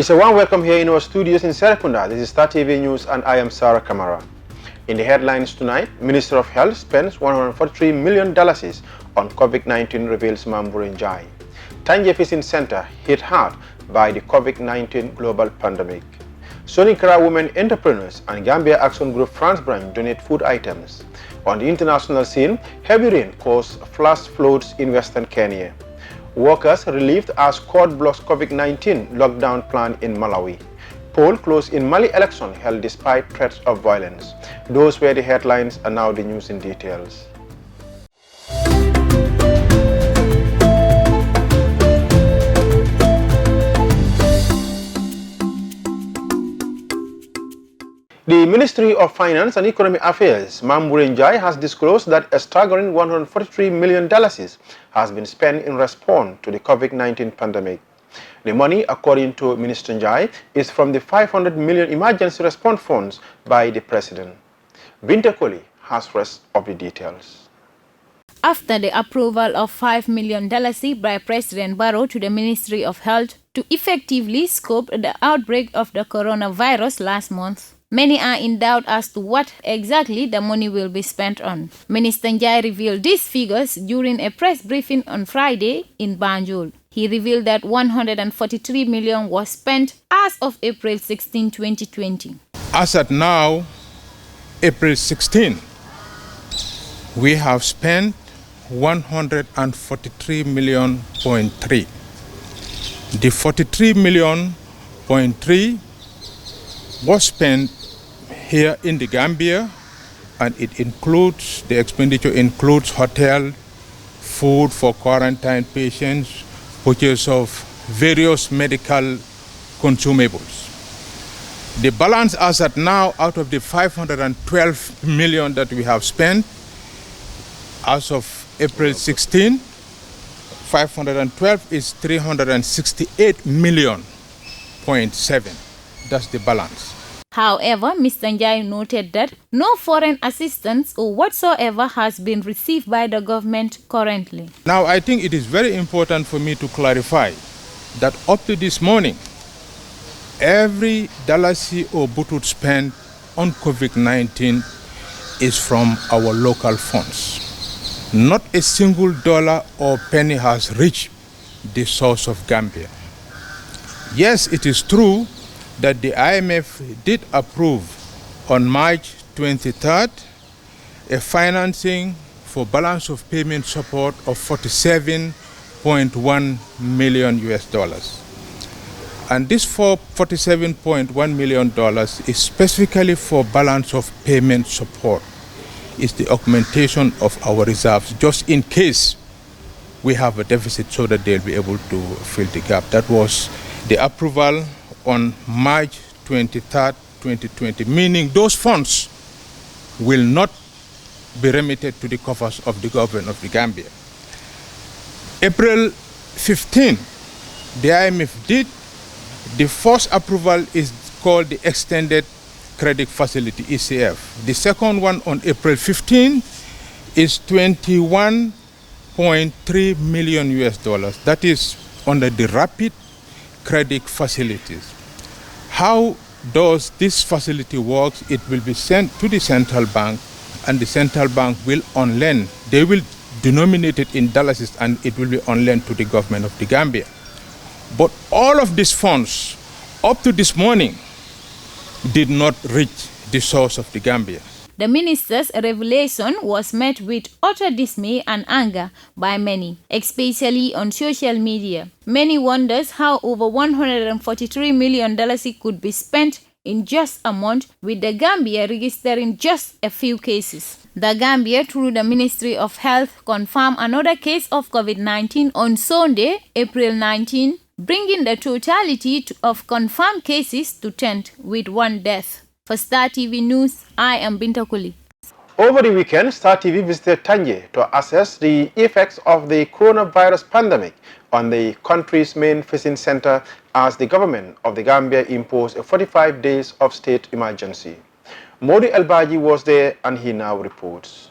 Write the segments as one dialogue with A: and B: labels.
A: It's a warm welcome here in our studios in Serekunda. This is Star TV News and I am Sarah Kamara. In the headlines tonight, Minister of Health spends $143 million on COVID-19, reveals Mamburin Jai. Tanje Fishing Center hit hard by the COVID-19 global pandemic. Sonikara Women Entrepreneurs and Gambia Action Group France branch donate food items. On the international scene, heavy rain caused flash floods in western Kenya. Workers relieved as court blocks COVID-19 lockdown plan in Malawi. Poll closed in Mali election held despite threats of violence. Those were the headlines and now the news in details. The Ministry of Finance and Economic Affairs, Mamburin Jai, has disclosed that a staggering $143 million has been spent in response to the COVID-19 pandemic. The money, according to Minister Jai, is from the $500 million emergency response funds by the President. Binta Koli has rest of the details.
B: After the approval of $5 million by President Barrow to the Ministry of Health to effectively scope the outbreak of the coronavirus last month, many are in doubt as to what exactly the money will be spent on. Minister Njai revealed these figures during a press briefing on Friday in Banjul. He revealed that $143 million was spent as of April 16, 2020.
C: As at now, April 16, we have spent $143.3 million. The $43.3 million was spent here in the Gambia, and it includes, the expenditure includes hotel, food for quarantine patients, purchase of various medical consumables. The balance as at now, out of the $512 million that we have spent, as of April 16, 512 is $368.7 million. That's the balance.
B: However, Mr. Njai noted that no foreign assistance or whatsoever has been received by the government currently.
C: Now, I think it is very important for me to clarify that up to this morning, every dalasi or butut spent on COVID-19 is from our local funds. Not a single dollar or penny has reached the source of Gambia. Yes, it is true that the IMF did approve on March 23rd a financing for balance of payment support of $47.1 million. And this for $47.1 million is specifically for balance of payment support. It's the augmentation of our reserves just in case we have a deficit so that they'll be able to fill the gap. That was the approval on March 23rd, 2020, meaning those funds will not be remitted to the coffers of the government of the Gambia. April 15, the IMF did. The first approval is called the Extended Credit Facility, ECF. The second one on April 15 is $21.3 million. That is under the rapid credit facilities. How does this facility work? It will be sent to the central bank, and the central bank will on lend. They will denominate it in dollars, and it will be on lend to the government of the Gambia. But all of these funds, up to this morning, did not reach the source of the Gambia.
B: The minister's revelation was met with utter dismay and anger by many, especially on social media. Many wonders how over $143 million could be spent in just a month, with the Gambia registering just a few cases. The Gambia, through the Ministry of Health, confirmed another case of COVID-19 on Sunday, April 19, bringing the totality of confirmed cases to 10, with one death. For Star TV News, I am Binta Koli.
A: Over the weekend, Star TV visited Tanje to assess the effects of the coronavirus pandemic on the country's main fishing center as the government of the Gambia imposed a 45 days of state emergency. Modi Elbaji was there and he now reports.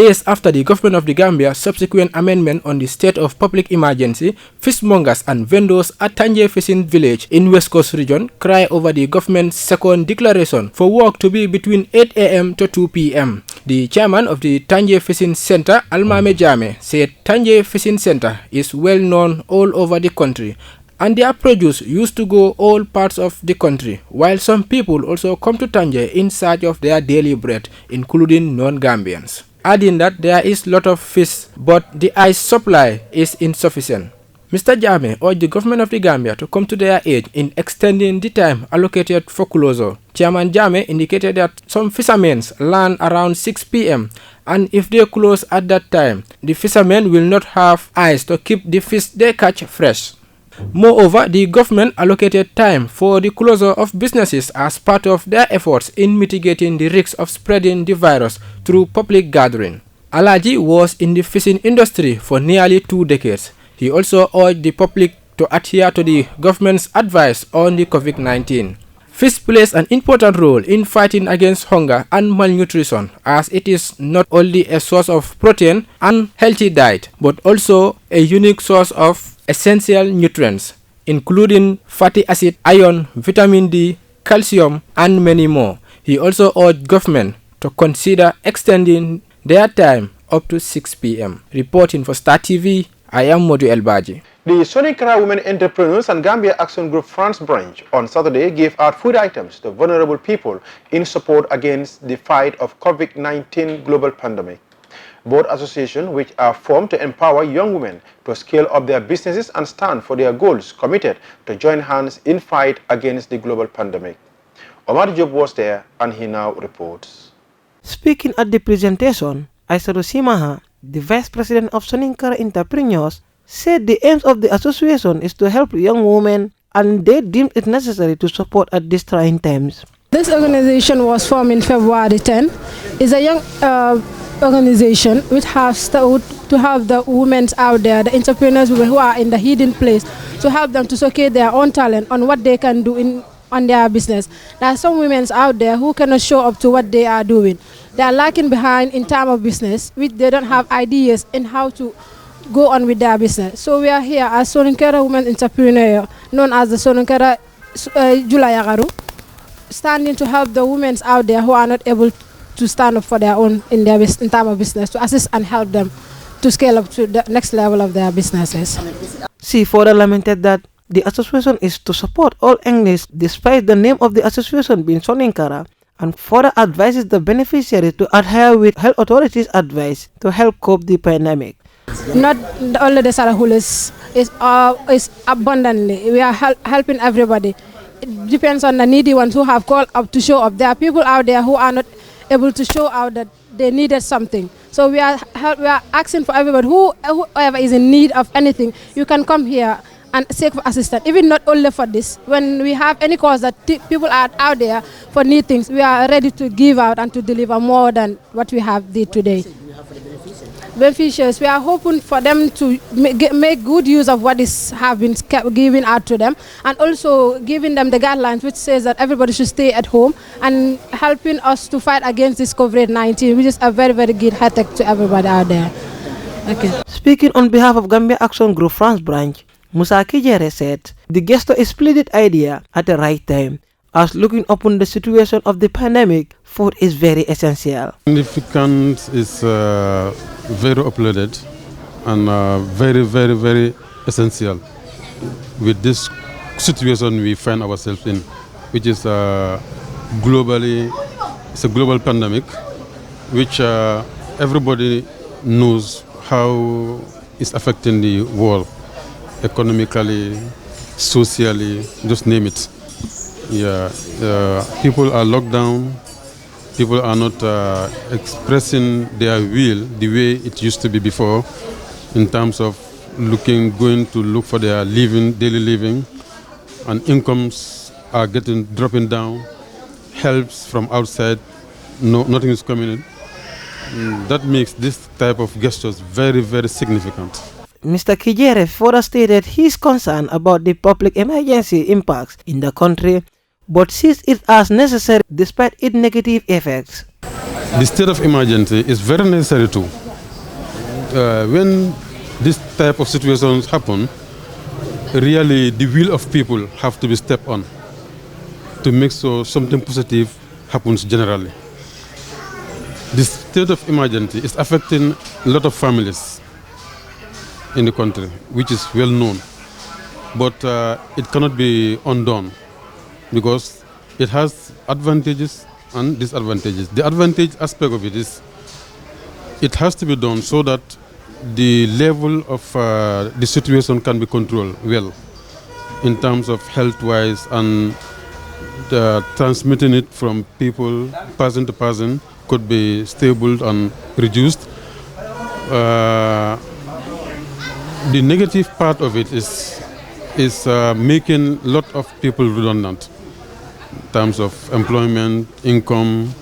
D: days after the government of the Gambia subsequent amendment on the state of public emergency, fishmongers and vendors at Tanje Fishing Village in West Coast region cry over the government's second declaration for work to be between 8 a.m. to 2 p.m. The chairman of the Tanje Fishing Center, Almame Jame, said Tanje Fishing Center is well known all over the country, and their produce used to go all parts of the country, while some people also come to Tanje in search of their daily bread, including non-Gambians. Adding that there is lot of fish, but the ice supply is insufficient. Mr. Jame urged the government of the Gambia to come to their aid in extending the time allocated for closure. Chairman Jame indicated that some fishermen land around 6 p.m. and if they close at that time, the fishermen will not have ice to keep the fish they catch fresh. Moreover, the government allocated time for the closure of businesses as part of their efforts in mitigating the risk of spreading the virus through public gathering. Alaji was in the fishing industry for nearly 2 decades. He also urged the public to adhere to the government's advice on the COVID-19. Fish plays an important role in fighting against hunger and malnutrition, as it is not only a source of protein and healthy diet, but also a unique source of essential nutrients, including fatty acid, iron, vitamin D, calcium, and many more. He also urged government to consider extending their time up to 6 p.m. Reporting for Star TV, I am Modu Elbaji.
A: The Soninkrah Women Entrepreneurs and Gambia Action Group France branch on Saturday gave out food items to vulnerable people in support against the fight of COVID-19 global pandemic. Both associations, which are formed to empower young women to scale up their businesses and stand for their goals, committed to join hands in fight against the global pandemic. Omar Job was there and he now reports.
E: Speaking at the presentation, Aissatou Simaha, the Vice President of Soninkrah Entrepreneurs, said the aims of the association is to help young women and they deemed it necessary to support at these trying times.
F: This organization was formed in February 10. It's a young organization which has to have the women out there, the entrepreneurs who are in the hidden place, to help them to showcase their own talent on what they can do on their business. There are some women out there who cannot show up to what they are doing. They are lacking behind in terms of business, which they don't have ideas in how to go on with their business. So we are here as Soninkrah Women Entrepreneur, known as the Soninkrah Julayagaru, standing to help the women out there who are not able to stand up for their own in terms of business, to assist and help them to scale up to the next level of their businesses.
E: She further lamented that the association is to support all English despite the name of the association being Soninkrah, and further advises the beneficiaries to adhere with health authorities' advice to help cope the pandemic.
F: Not only the Sarahulis, is abundantly. We are helping everybody. It depends on the needy ones who have called up to show up. There are people out there who are not able to show out that they needed something. So we are asking for everybody, whoever is in need of anything, you can come here and seek for assistance. Even not only for this, when we have any cause that people are out there for need things, we are ready to give out and to deliver more than what we have did today. Beneficiaries, we are hoping for them to make good use of what have been given out to them, and also giving them the guidelines which says that everybody should stay at home and helping us to fight against this COVID-19, which is a very, very good headache to everybody out there. Okay.
E: Speaking on behalf of Gambia Action Group France branch, Musa Kijere said the gesture is splendid idea at the right time, as looking upon the situation of the pandemic, food is very essential.
G: Significance is very uploaded and very, very, very essential with this situation we find ourselves in, which is globally, it's a global pandemic, which everybody knows how it's affecting the world, economically, socially, just name it. Yeah, people are locked down. People are not expressing their will the way it used to be before, in terms of going to look for their daily living, and incomes are dropping down. Helps from outside, nothing is coming in. That makes this type of gestures very, very significant.
E: Mr. Kijere further stated his concern about the public emergency impacts in the country, but sees it as necessary despite its negative effects.
G: the state of emergency is very necessary too. When this type of situations happen, really the will of people have to be stepped on to make sure something positive happens generally. The state of emergency is affecting a lot of families in the country, which is well known. But it cannot be undone because it has advantages and disadvantages. The advantage aspect of it is it has to be done so that the level of the situation can be controlled well in terms of health-wise and transmitting it from people, person to person, could be stable and reduced. The negative part of it is making a lot of people redundant in terms of employment, income,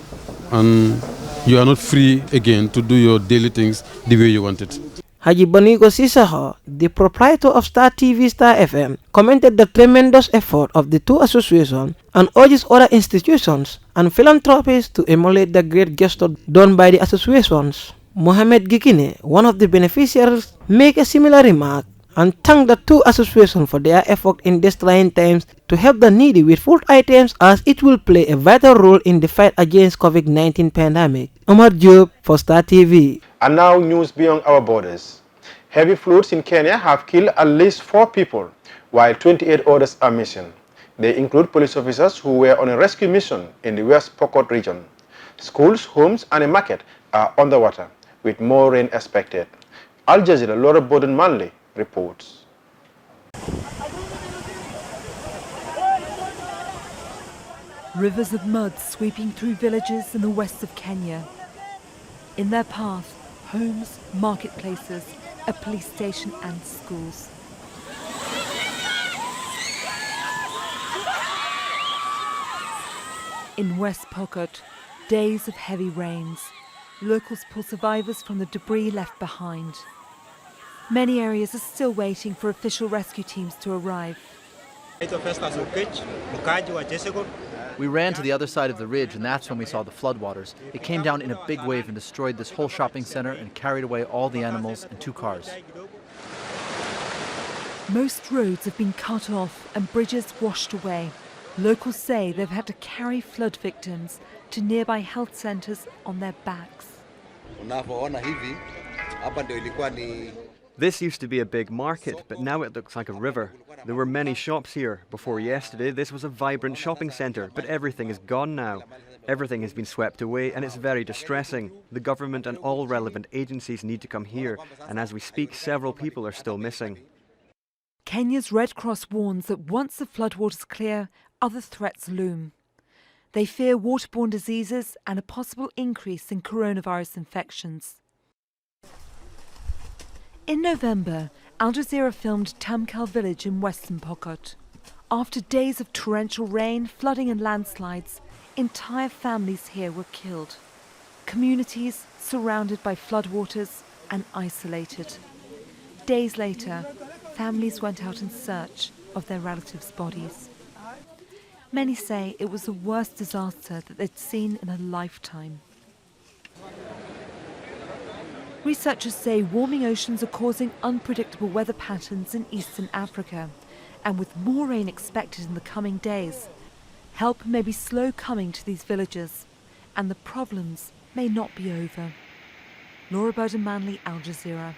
G: and you are not free again to do your daily things the way you want it.
E: Haji Banigo Sisaho, the proprietor of Star TV Star FM, commented the tremendous effort of the two associations and urges other institutions and philanthropists to emulate the great gesture done by the associations. Mohamed Gikine, one of the beneficiaries, made a similar remark and thanked the two associations for their effort in these trying times to help the needy with food items, as it will play a vital role in the fight against COVID-19 pandemic. Omar Job for Star TV.
A: And now news beyond our borders. Heavy floods in Kenya have killed at least 4 people, while 28 others are missing. They include police officers who were on a rescue mission in the West Pokot region. Schools, homes, and a market are underwater, with more rain expected. Al Jazeera Laura Bowden-Manley reports.
H: Rivers of mud sweeping through villages in the west of Kenya. In their path, homes, marketplaces, a police station and schools. In West Pokot, days of heavy rains. Locals pull survivors from the debris left behind. Many areas are still waiting for official rescue teams to arrive.
I: We ran to the other side of the ridge, and that's when we saw the floodwaters. It came down in a big wave and destroyed this whole shopping center and carried away all the animals and 2 cars.
H: Most roads have been cut off and bridges washed away. Locals say they've had to carry flood victims to nearby health centers on their backs.
J: This used to be a big market, but now it looks like a river. There were many shops here. Before yesterday, this was a vibrant shopping centre, but everything is gone now. Everything has been swept away, and it's very distressing. The government and all relevant agencies need to come here, and as we speak, several people are still missing.
H: Kenya's Red Cross warns that once the floodwaters clear, other threats loom. They fear waterborne diseases and a possible increase in coronavirus infections. In November, Al Jazeera filmed Tamkal village in Western Pokot. After days of torrential rain, flooding and landslides, entire families here were killed. Communities surrounded by floodwaters and isolated. Days later, families went out in search of their relatives' bodies. Many say it was the worst disaster that they'd seen in a lifetime. Researchers say warming oceans are causing unpredictable weather patterns in eastern Africa, and with more rain expected in the coming days, help may be slow coming to these villages, and the problems may not be over. Laura Bowden-Manley, Al Jazeera.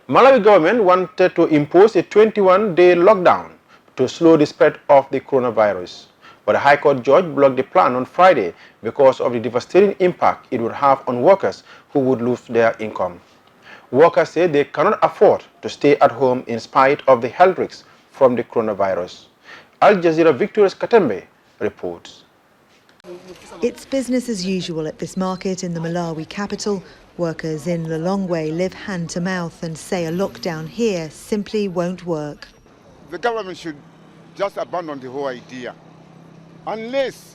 A: Malawi government wanted to impose a 21-day lockdown to slow the spread of the coronavirus. But a High Court judge blocked the plan on Friday because of the devastating impact it would have on workers who would lose their income. Workers say they cannot afford to stay at home in spite of the health risks from the coronavirus. Al Jazeera Victorious Katembe reports.
K: It's business as usual at this market in the Malawi capital. Workers in Lilongwe live hand to mouth and say a lockdown here simply won't work.
L: The government should just abandon the whole idea. Unless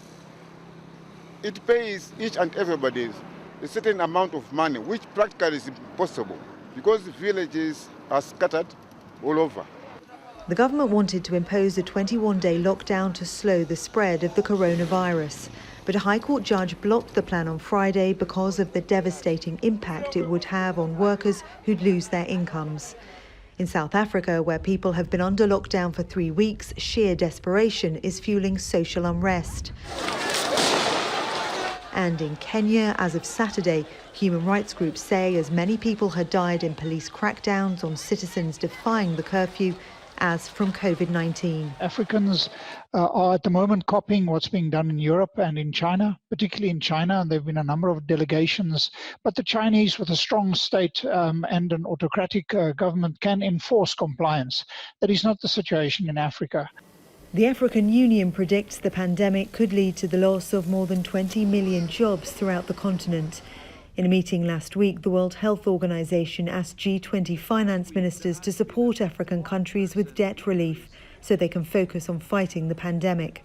L: it pays each and everybody a certain amount of money, which practically is impossible because the villages are scattered all over.
K: The government wanted to impose a 21-day lockdown to slow the spread of the coronavirus. But a High Court judge blocked the plan on Friday because of the devastating impact it would have on workers who'd lose their incomes. In South Africa, where people have been under lockdown for 3 weeks, sheer desperation is fueling social unrest. And in Kenya, as of Saturday, human rights groups say as many people had died in police crackdowns on citizens defying the curfew as from COVID-19.
M: Africans are at the moment copying what's being done in Europe and in China, particularly in China, and there have been a number of delegations. But the Chinese, with a strong state and an autocratic government, can enforce compliance. That is not the situation in Africa.
K: The African Union predicts the pandemic could lead to the loss of more than 20 million jobs throughout the continent. In a meeting last week, the World Health Organization asked G20 finance ministers to support African countries with debt relief so they can focus on fighting the pandemic.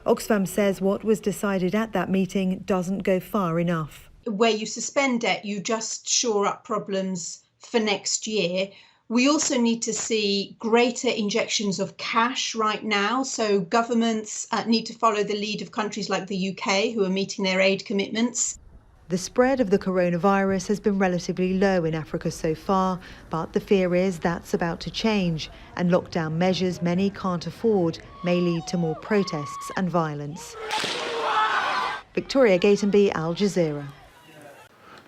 K: Oxfam says what was decided at that meeting doesn't go far enough.
N: Where you suspend debt, you just shore up problems for next year. We also need to see greater injections of cash right now. So governments need to follow the lead of countries like the UK, who are meeting their aid commitments.
K: The spread of the coronavirus has been relatively low in Africa so far, but the fear is that's about to change, and lockdown measures many can't afford may lead to more protests and violence. Victoria Gatenby, Al Jazeera.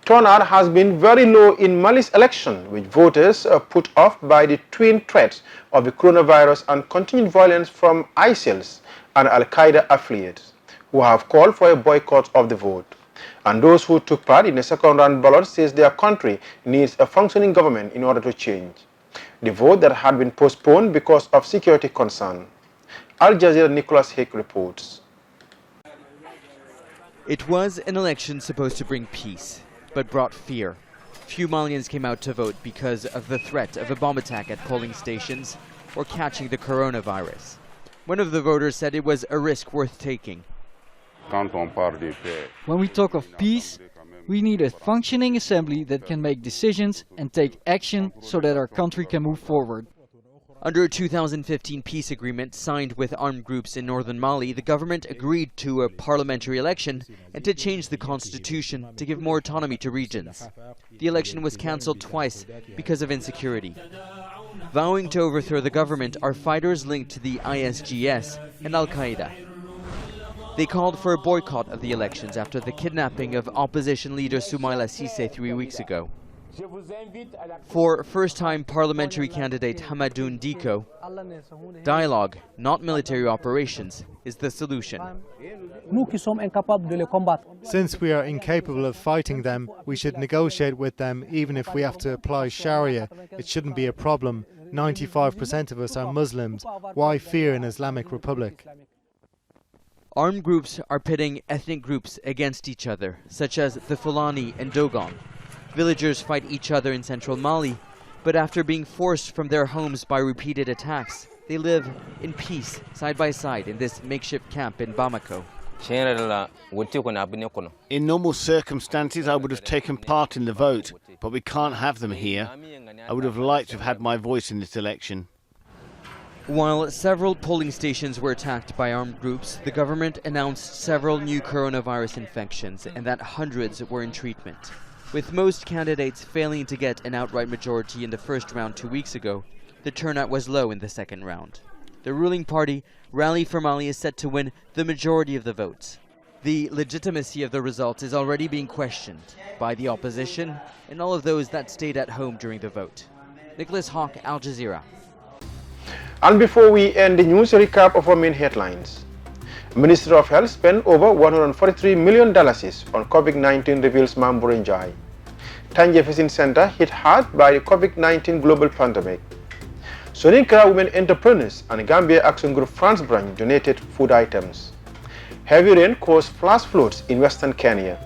A: Turnout has been very low in Mali's election, with voters put off by the twin threats of the coronavirus and continued violence from ISIL and Al-Qaeda affiliates, who have called for a boycott of the vote. And those who took part in the second round ballot says their country needs a functioning government in order to change the vote that had been postponed because of security concern. Al Jazeera Nicholas Hick reports.
O: It was an election supposed to bring peace, but brought fear. Few Malians came out to vote because of the threat of a bomb attack at polling stations or catching the coronavirus. One of the voters said it was a risk worth taking.
P: When we talk of peace, we need a functioning assembly that can make decisions and take action so that our country can move forward.
O: Under a 2015 peace agreement signed with armed groups in northern Mali, the government agreed to a parliamentary election and to change the constitution to give more autonomy to regions. The election was cancelled twice because of insecurity. Vowing to overthrow the government are fighters linked to the ISGS and Al-Qaeda. They called for a boycott of the elections after the kidnapping of opposition leader Soumaïla Cissé 3 weeks ago. For first-time parliamentary candidate Hamadoun Dicko, dialogue, not military operations, is the solution.
Q: Since we are incapable of fighting them, we should negotiate with them even if we have to apply Sharia. It shouldn't be a problem. 95% of us are Muslims. Why fear an Islamic Republic?
O: Armed groups are pitting ethnic groups against each other, such as the Fulani and Dogon. Villagers fight each other in central Mali, but after being forced from their homes by repeated attacks, they live in peace, side by side, in this makeshift camp in Bamako.
R: In normal circumstances, I would have taken part in the vote, but we can't have them here. I would have liked to have had my voice in this election.
O: While several polling stations were attacked by armed groups, the government announced several new coronavirus infections and that hundreds were in treatment. With most candidates failing to get an outright majority in the first round 2 weeks ago, the turnout was low in the second round. The ruling party, Rally for Mali, is set to win the majority of the votes. The legitimacy of the results is already being questioned by the opposition and all of those that stayed at home during the vote. Nicholas Hawk, Al Jazeera.
A: And before we end the news, a recap of our main headlines. Ministry of Health spent over $143 million on COVID-19, reveals Mambu Njai. Tanje Facing Center hit hard by the COVID-19 global pandemic. Soninka Women Entrepreneurs and Gambia Action Group France branch donated food items. Heavy rain caused flash floods in western Kenya.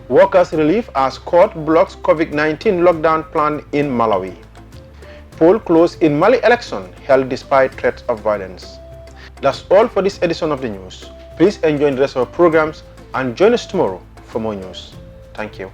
A: Workers' relief as court blocks COVID-19 lockdown plan in Malawi. Poll closed in Mali election held despite threats of violence. That's all for this edition of the news. Please enjoy the rest of our programs and join us tomorrow for more news. Thank you.